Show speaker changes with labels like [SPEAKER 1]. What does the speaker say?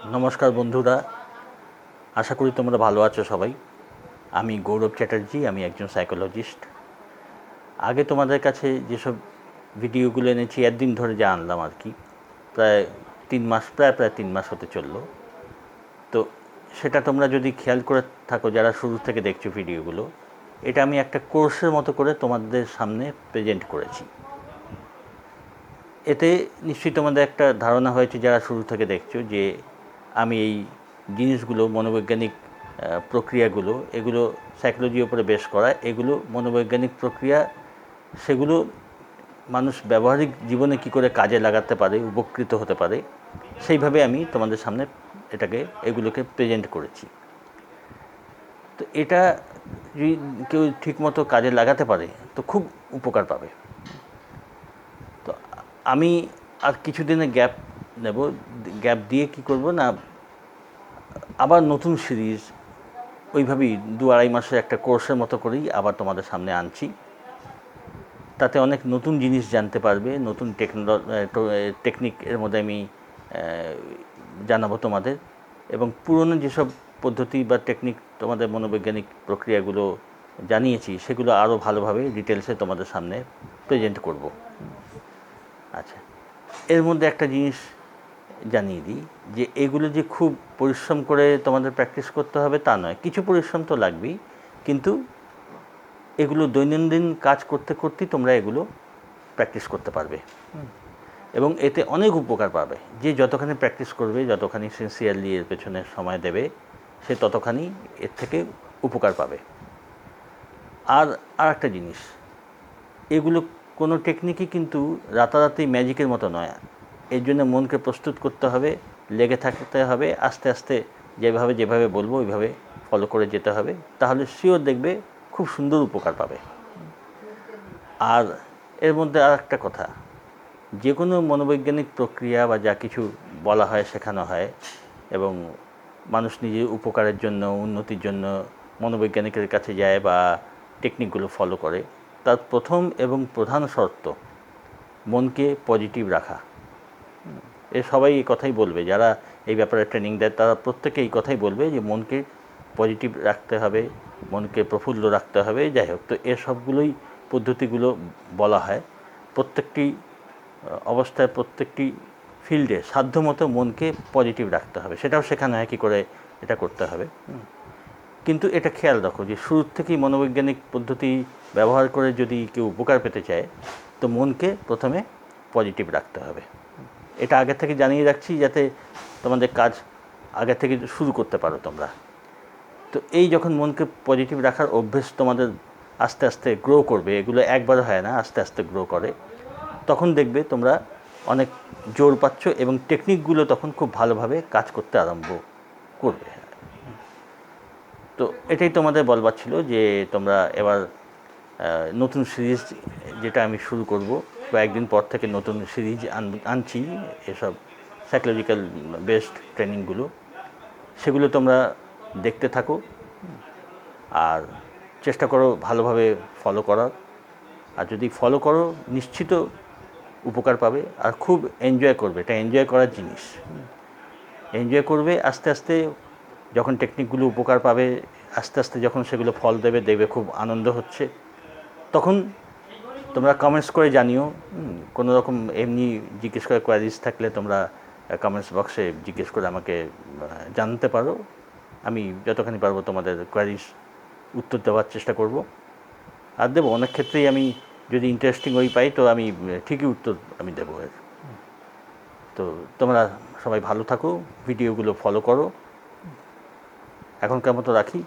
[SPEAKER 1] নমস্কার বন্ধুরা, আশা করি তোমরা ভালো আছো সবাই। আমি গৌরব চ্যাটার্জি, আমি একজন সাইকোলজিস্ট। আগে তোমাদের কাছে যেসব ভিডিওগুলো এনেছি একদিন ধরে যা আনলাম আর কি, প্রায় 3 মাস, প্রায় 3 মাস হতে চললো। তো সেটা তোমরা যদি খেয়াল করে থাকো, যারা শুরু থেকে দেখছো ভিডিওগুলো, এটা আমি একটা কোর্সের মতো করে তোমাদের সামনে প্রেজেন্ট করেছি। এতে নিশ্চয়ই তোমাদের একটা ধারণা হয়েছে যারা শুরু থেকে দেখছো যে আমি এই জিনিসগুলো, মনোবৈজ্ঞানিক প্রক্রিয়াগুলো, এগুলো সাইকোলজির উপরে বেস করা, এগুলো মনোবৈজ্ঞানিক প্রক্রিয়া, সেগুলো মানুষ ব্যবহারিক জীবনে কী করে কাজে লাগাতে পারে, উপকৃত হতে পারে, সেইভাবে আমি তোমাদের সামনে এগুলোকে প্রেজেন্ট করেছি। তো এটা যদি কেউ ঠিকমতো কাজে লাগাতে পারে তো খুব উপকার পাবে। তো আমি আর কিছুদিনের গ্যাপ নেব, গ্যাপ দিয়ে কি করব না, আবার নতুন সিরিজ ওইভাবেই 2-2.5 মাসের একটা কোর্সের মতো করেই আবার তোমাদের সামনে আনছি। তাতে অনেক নতুন জিনিস জানতে পারবে, নতুন টেকনিক এর মধ্যে আমি জানাবো তোমাদের, এবং পুরনো যেসব পদ্ধতি বা টেকনিক তোমাদের মনোবৈজ্ঞানিক প্রক্রিয়াগুলো জানিয়েছি সেগুলো আরও ভালোভাবে ডিটেলসে তোমাদের সামনে প্রেজেন্ট করব। আচ্ছা, এর মধ্যে একটা জিনিস জানিয়ে দিই যে এগুলো যে খুব পরিশ্রম করে তোমাদের প্র্যাকটিস করতে হবে তা নয়, কিছু পরিশ্রম তো লাগবেই, কিন্তু এগুলো দৈনন্দিন কাজ করতে করতেই তোমরা এগুলো প্র্যাকটিস করতে পারবে, এবং এতে অনেক উপকার পাবে। যে যতখানি প্র্যাকটিস করবে, যতখানি সিনসিয়ারলি এর পেছনে সময় দেবে, সে ততখানি এর থেকে উপকার পাবে। আর একটা জিনিস, এগুলো কোনো টেকনিকই কিন্তু রাতারাতি ম্যাজিকের মতো নয়। এর জন্য মনকে প্রস্তুত করতে হবে, লেগে থাকতে হবে, আস্তে আস্তে যেভাবে বলবো ওইভাবে ফলো করে যেতে হবে, তাহলে শিওর দেখবে খুব সুন্দর উপকার পাবে। আর এর মধ্যে আর একটা কথা, যে কোনো মনোবৈজ্ঞানিক প্রক্রিয়া বা যা কিছু বলা হয়, শেখানো হয়, এবং মানুষ নিজের উপকারের জন্য, উন্নতির জন্য মনোবৈজ্ঞানিকের কাছে যায় বা টেকনিকগুলো ফলো করে, তার প্রথম এবং প্রধান শর্ত মনকে পজিটিভ রাখা। সবাই এই কথাই বলবে, যারা এই ব্যাপারে ট্রেনিং দেয় তারা প্রত্যেকে এই কথাই বলবে যে মনকে পজিটিভ রাখতে হবে, মনকে প্রফুল্ল রাখতে হবে। যাই হোক, তো সবগুলোই পদ্ধতিগুলো বলা হয়। প্রত্যেকটি অবস্থায়, প্রত্যেকটি ফিল্ডে সাধ্যমতো মনকে পজিটিভ রাখতে হবে, সেটাও শেখানো হয় কী করে এটা করতে হবে। কিন্তু এটা খেয়াল রাখো যে শুরুর থেকেই মনোবৈজ্ঞানিক পদ্ধতি ব্যবহার করে যদি কেউ উপকার পেতে চায়, তো মনকে প্রথমে পজিটিভ রাখতে হবে। এটা আগে থেকে জানিয়ে রাখছি যাতে তোমাদের কাজ আগে থেকে শুরু করতে পারো তোমরা। তো এই যখন মনকে পজিটিভ রাখার অভ্যেস তোমাদের আস্তে আস্তে গ্রো করবে, এগুলো একবার হয় না, আস্তে আস্তে গ্রো করে, তখন দেখবে তোমরা অনেক জোর পাচ্ছ এবং টেকনিকগুলো তখন খুব ভালোভাবে কাজ করতে আরম্ভ করবে। তো এটাই তোমাদের বলবার ছিল যে তোমরা এবার নতুন সিরিজ যেটা আমি শুরু করব, কয়েকদিন পর থেকে নতুন সিরিজ আনছি, এসব সাইকোলজিক্যাল বেসড ট্রেনিংগুলো, সেগুলো তোমরা দেখতে থাকো আর চেষ্টা করো ভালোভাবে ফলো করার। আর যদি ফলো করো নিশ্চিত উপকার পাবে আর খুব এনজয় করবে। এটা এনজয় করার জিনিস, এনজয় করবে। আস্তে আস্তে যখন টেকনিকগুলো উপকার পাবে, আস্তে আস্তে যখন সেগুলো ফল দেবে, দেখবে খুব আনন্দ হচ্ছে, তখন তোমরা কমেন্টস করে জানিও। কোনো রকম এমনি জিজ্ঞেস করে কোয়ারিজ থাকলে তোমরা কমেন্টস বক্সে জিজ্ঞেস করে আমাকে জানতে পারো। আমি যতখানি পারবো তোমাদের কোয়ারিজ উত্তর দেওয়ার চেষ্টা করব, আর দেবো। অনেক ক্ষেত্রেই আমি যদি ইন্টারেস্টিং ওই পাই তো আমি ঠিকই উত্তর আমি দেবো এর। তো তোমরা সবাই ভালো থাকো, ভিডিওগুলো ফলো করো। এখনকার মতো রাখি।